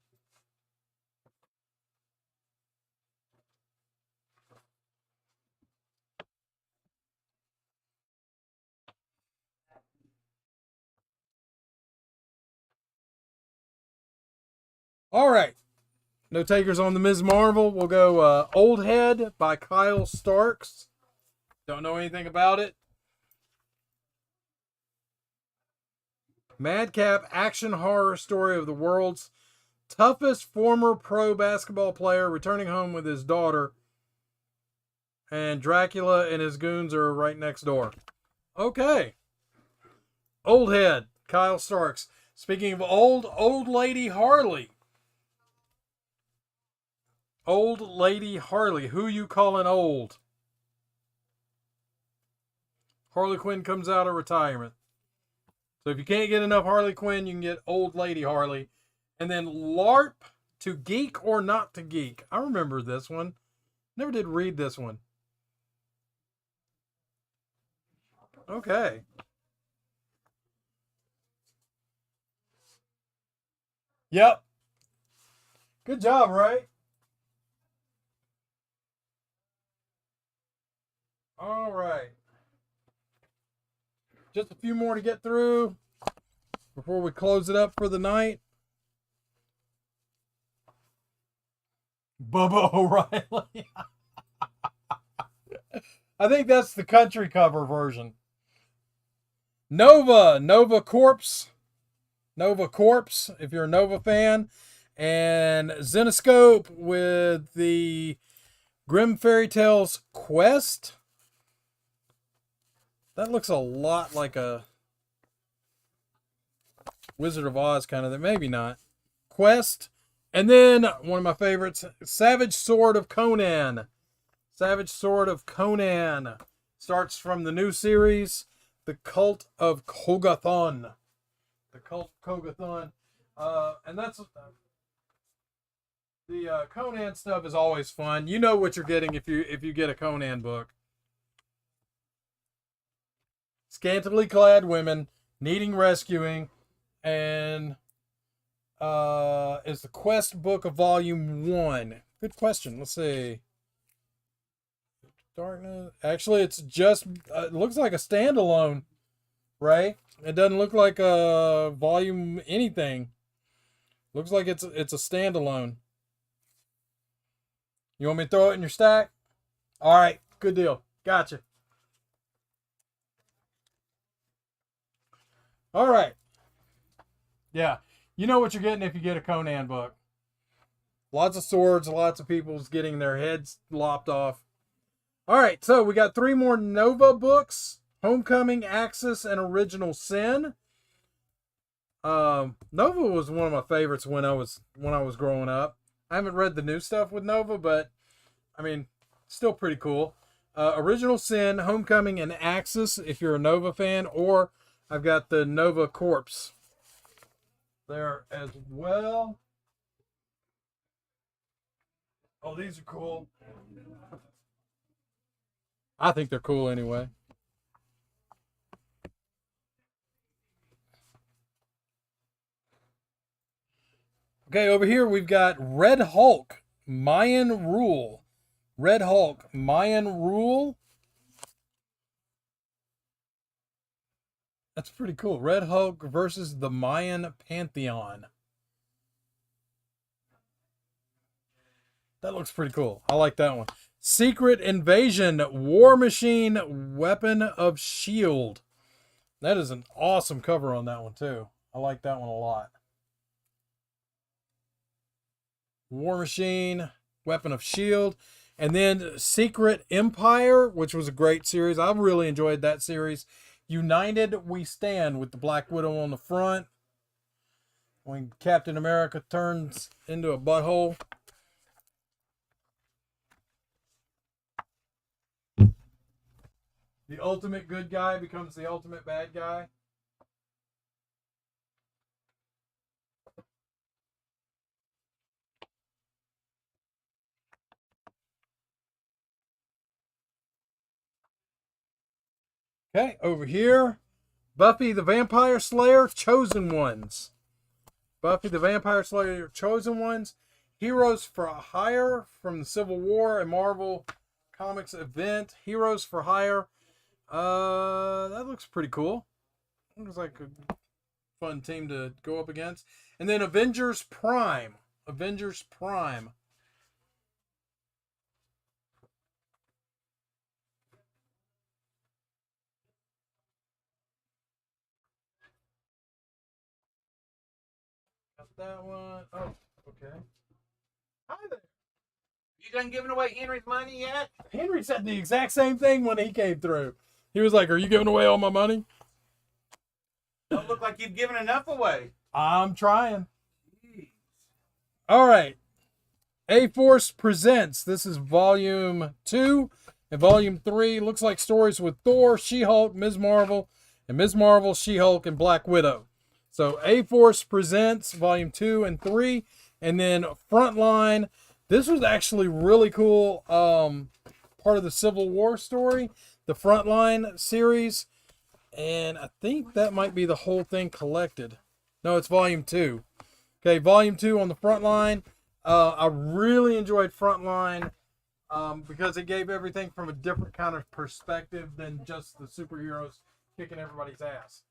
All right. No takers on the Ms. Marvel. We'll go Old Head by Kyle Starks. Don't know anything about it. Madcap action horror story of the world's toughest former pro basketball player returning home with his daughter. And Dracula and his goons are right next door. Okay. Old Head, Kyle Starks. Speaking of old lady Harley. Old Lady Harley. Who you calling old? Harley Quinn comes out of retirement. So if you can't get enough Harley Quinn, you can get Old Lady Harley. And then LARP, To Geek or Not to Geek. I remember this one. Never did read this one. Okay. Yep. Good job, right? All right. Just a few more to get through before we close it up for the night. Bubba O'Reilly. I think that's the country cover version. Nova Corpse, if you're a Nova fan. And Zenoscope with the Grimm Fairy Tales Quest. That looks a lot like a Wizard of Oz kind of thing. Maybe not. Quest. And then, one of my favorites, Savage Sword of Conan. Savage Sword of Conan. Starts from the new series, The Cult of Kogathon. The Cult of Kogathon. And that's the Conan stuff is always fun. You know what you're getting if you get a Conan book. Scantily clad women needing rescuing, and is the Quest book of Volume One. Good question. Let's see. Darkness. Actually, it's just it looks like a standalone, right? It doesn't look like a volume anything. Looks like it's a standalone. You want me to throw it in your stack? All right, good deal. Gotcha. All right. Yeah, you know what you're getting if you get a Conan book. Lots of swords, lots of people's getting their heads lopped off. All right, so we got 3 more Nova books: Homecoming, Axis, and Original Sin. Nova was one of my favorites when I was growing up. I haven't read the new stuff with Nova, but I mean, still pretty cool. Original Sin, Homecoming, and Axis if you're a Nova fan, or I've got the Nova Corpse there as well. Oh, these are cool. I think they're cool anyway. Okay, over here we've got Red Hulk, Mayan Rule. Red Hulk, Mayan Rule. That's pretty cool. Red Hulk versus the Mayan Pantheon. That looks pretty cool. I like that one. Secret Invasion, War Machine, Weapon of S.H.I.E.L.D. That is an awesome cover on that one, too. I like that one a lot. War Machine, Weapon of S.H.I.E.L.D. And then Secret Empire, which was a great series. I really enjoyed that series. United We Stand with the Black Widow on the front. When Captain America turns into a butthole. The ultimate good guy becomes the ultimate bad guy. Okay, over here, Buffy the Vampire Slayer, Chosen Ones. Buffy the Vampire Slayer, Chosen Ones. Heroes for Hire from the Civil War and Marvel Comics event. Heroes for Hire. That looks pretty cool. Looks like a fun team to go up against. And then Avengers Prime. Avengers Prime. Got that one. Oh, okay. Hi there. You done giving away Henry's money yet? Henry said the exact same thing when he came through. He was like, "Are you giving away all my money?" Don't look like you've given enough away. I'm trying. Jeez. All right. A-Force presents. This is Volume 2 and Volume 3. Looks like stories with Thor, She-Hulk, Ms. Marvel, and Ms. Marvel, She-Hulk, and Black Widow. So A-Force presents Volume 2 and 3. And then Frontline. This was actually really cool. Part of the Civil War story. The Frontline series. And I think that might be the whole thing collected. No, it's Volume 2. Okay, Volume 2 on the Frontline. I really enjoyed Frontline because it gave everything from a different kind of perspective than just the superheroes kicking everybody's ass.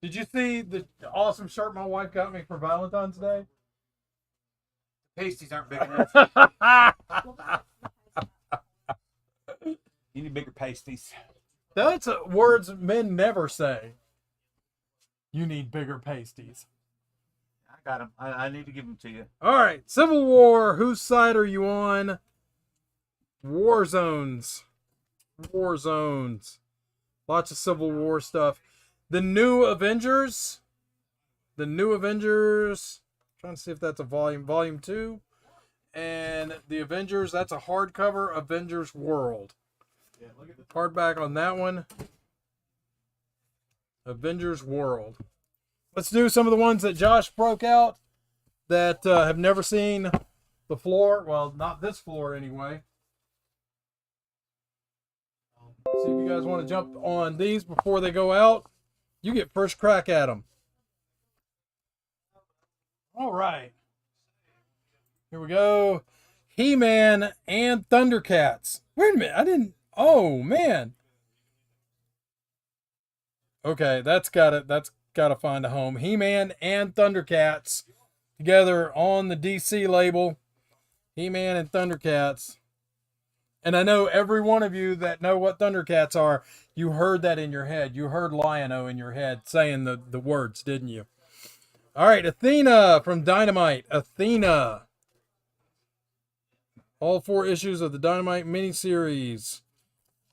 Did you see the awesome shirt my wife got me for Valentine's Day? Pasties aren't big enough. You need bigger pasties. That's words men never say. You need bigger pasties. I got them. I need to give them to you. All right, Civil War. Whose side are you on? War zones. War zones. Lots of Civil War stuff. The new Avengers. the New Avengers. Trying to see if that's a volume 2. And the Avengers, that's a hardcover Avengers World. Yeah, look at the Hardback on that one. Avengers World. Let's do some of the ones that Josh broke out that have never seen the floor. Well, not this floor anyway. See if you guys want to jump on these before they go out. You get first crack at them. All right. Here we go. He-Man and Thundercats. Wait a minute. I didn't. Oh, man. Okay, that's gotta find a home. He-Man and Thundercats together on the DC label. He-Man and Thundercats. And I know every one of you that know what Thundercats are, you heard that in your head. You heard Lion-O in your head saying the words, didn't you? All right, Athena from Dynamite. Athena. All 4 issues of the Dynamite miniseries.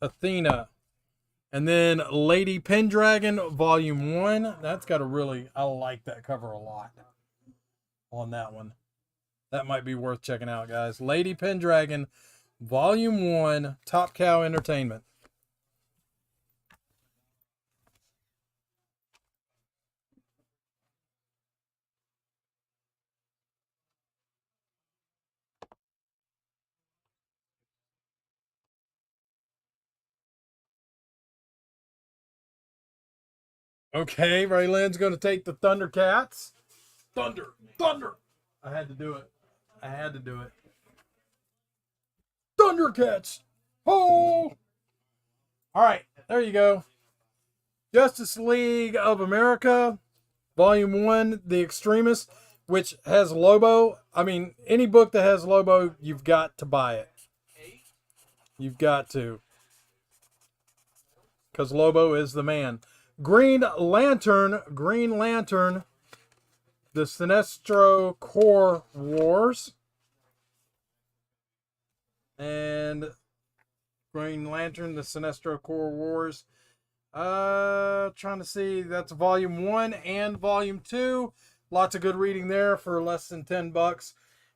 Athena. And then Lady Pendragon, Volume 1. That's got a really, I like that cover a lot on that one. That might be worth checking out, guys. Lady Pendragon, Volume 1, Top Cow Entertainment. Okay, Ray Lynn's going to take the Thundercats. Thunder! I had to do it. Thundercats! Ho! All right, there you go. Justice League of America, Volume 1, The Extremists, which has Lobo. I mean, any book that has Lobo, you've got to buy it. You've got to. Because Lobo is the man. Green Lantern, the Sinestro Corps Wars. And Green Lantern, the Sinestro Corps Wars. Trying to see, that's Volume 1 and Volume 2. Lots of good reading there for less than $10.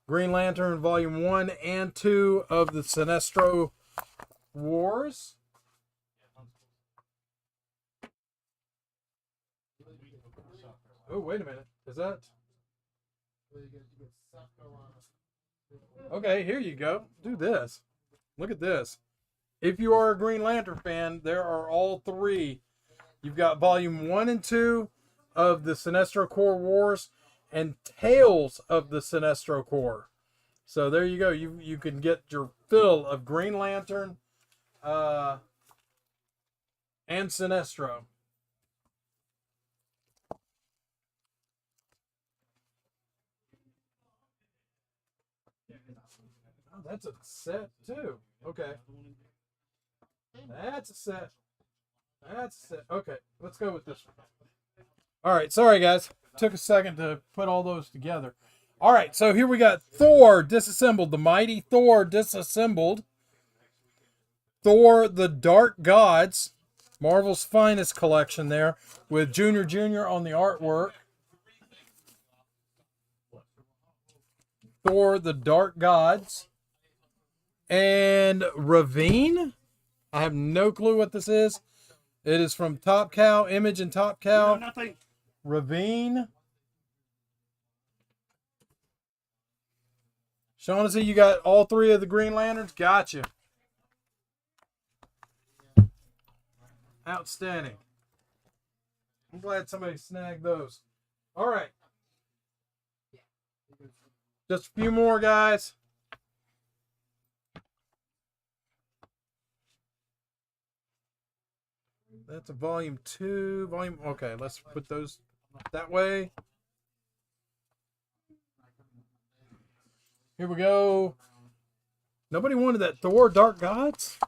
Green Lantern, Volume 1 and 2 of the Sinestro Wars. Oh, wait a minute. Is that? Okay, here you go. Do this. Look at this. If you are a Green Lantern fan, there are all 3. You've got Volume 1 and 2 of the Sinestro Corps Wars and Tales of the Sinestro Corps. So there you go. You can get your fill of Green Lantern and Sinestro. Oh, that's a set too. Okay. That's a set. Okay, let's go with this one. All right, sorry guys. Took a second to put all those together. All right, so here we got Thor Disassembled, the Mighty Thor Disassembled. Thor the Dark Gods, Marvel's finest collection there, with Junior Jr. on the artwork. Thor the Dark Gods. And Ravine. I have no clue what this is. It is from Top Cow, Image and Top Cow. No, nothing. Ravine. Shaughnessy, you got all 3 of the Green Lanterns? Gotcha. Outstanding. I'm glad somebody snagged those. All right. Just a few more, guys. That's a volume 2. Okay, let's put those that way. Here we go. Nobody wanted that Thor Dark Gods?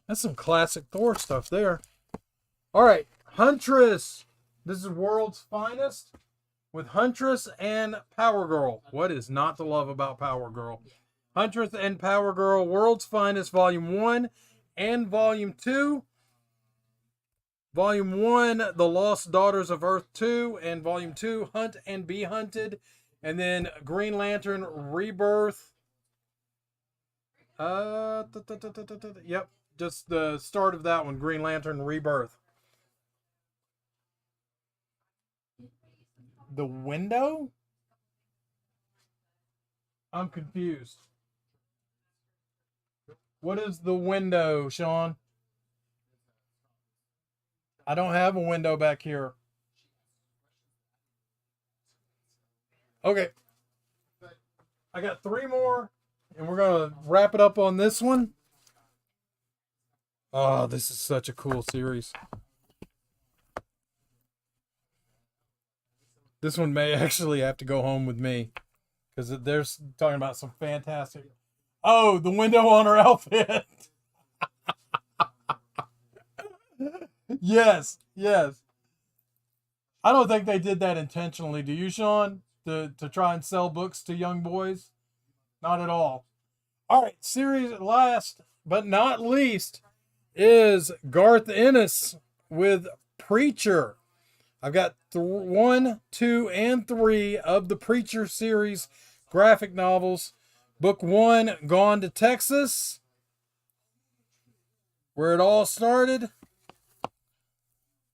That's some classic Thor stuff there. All right, Huntress. This is World's Finest with Huntress and Power Girl. What is not to love about Power Girl? Huntress and Power Girl, World's Finest, Volume 1 and Volume 2. Volume 1, The Lost Daughters of Earth 2, and Volume 2, Hunt and Be Hunted. And then Green Lantern Rebirth. Yep, just the start of that one, Green Lantern Rebirth. The window? I'm confused. What is the window, Sean? I don't have a window back here. Okay. I got 3 more, and we're going to wrap it up on this one. Oh, this is such a cool series. This one may actually have to go home with me, because they're talking about some fantastic... Oh, the window on her outfit. Yes, yes. I don't think they did that intentionally. Do you, Sean? To try and sell books to young boys? Not at all. All right, series last but not least is Garth Ennis with Preacher. I've got 1, 2, and 3 of the Preacher series graphic novels. Book 1, Gone to Texas, where it all started.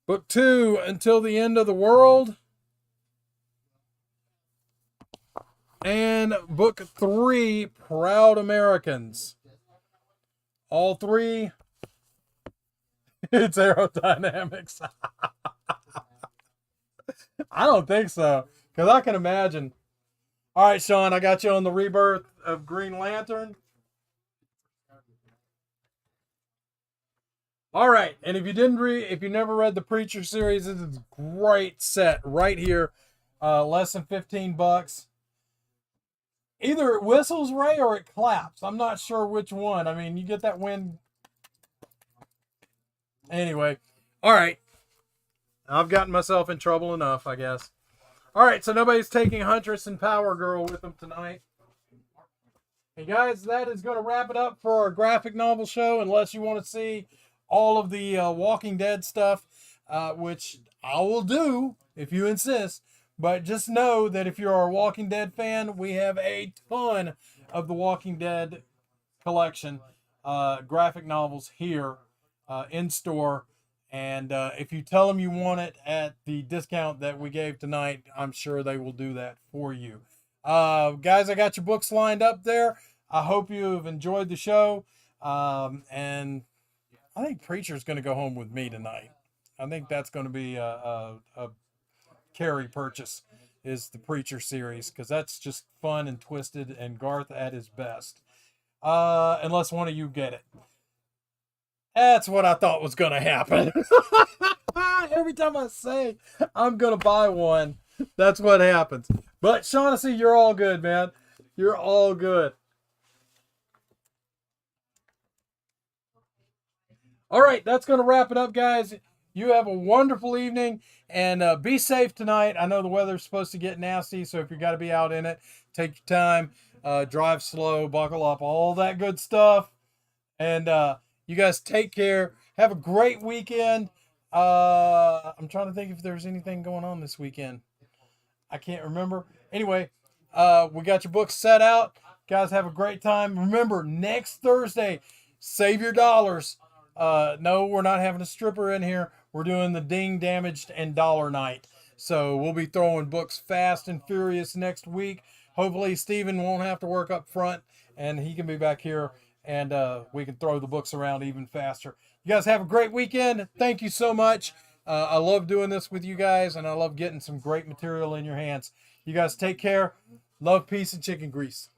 Book 2, Until the End of the World. And book 3, Proud Americans. All 3, it's aerodynamics. I don't think so, because I can imagine. All right, Sean, I got you on the Rebirth of Green Lantern. All right, and if you never read the Preacher series, this is a great set right here. Less than $15. Either it whistles, Ray, or it claps. I'm not sure which one. I mean, you get that wind. Anyway, all right. I've gotten myself in trouble enough, I guess. All right, so nobody's taking Huntress and Power Girl with them tonight. Hey, guys, that is going to wrap it up for our graphic novel show, unless you want to see all of the Walking Dead stuff, which I will do if you insist. But just know that if you're a Walking Dead fan, we have a ton of the Walking Dead collection graphic novels here in store. And if you tell them you want it at the discount that we gave tonight, I'm sure they will do that for you. Guys, I got your books lined up there. I hope you have enjoyed the show. And I think Preacher's going to go home with me tonight. I think that's going to be a carry purchase, is the Preacher series, because that's just fun and twisted and Garth at his best. Unless one of you get it. That's what I thought was going to happen. Every time I say I'm going to buy one, that's what happens. But Shaughnessy, you're all good, man. You're all good. All right, that's going to wrap it up, guys. You have a wonderful evening, and be safe tonight. I know the weather's supposed to get nasty, so if you got to be out in it, take your time, drive slow, buckle up, all that good stuff. And you guys take care. Have a great weekend. I'm trying to think if there's anything going on this weekend. I can't remember. Anyway, we got your books set out. Guys, have a great time. Remember, next Thursday, save your dollars. No, we're not having a stripper in here. We're doing the Ding, Damaged, and Dollar Night. So we'll be throwing books fast and furious next week. Hopefully Steven won't have to work up front, and he can be back here, and we can throw the books around even faster. You guys have a great weekend. Thank you so much. I love doing this with you guys, and I love getting some great material in your hands. You guys take care. Love, peace, and chicken grease.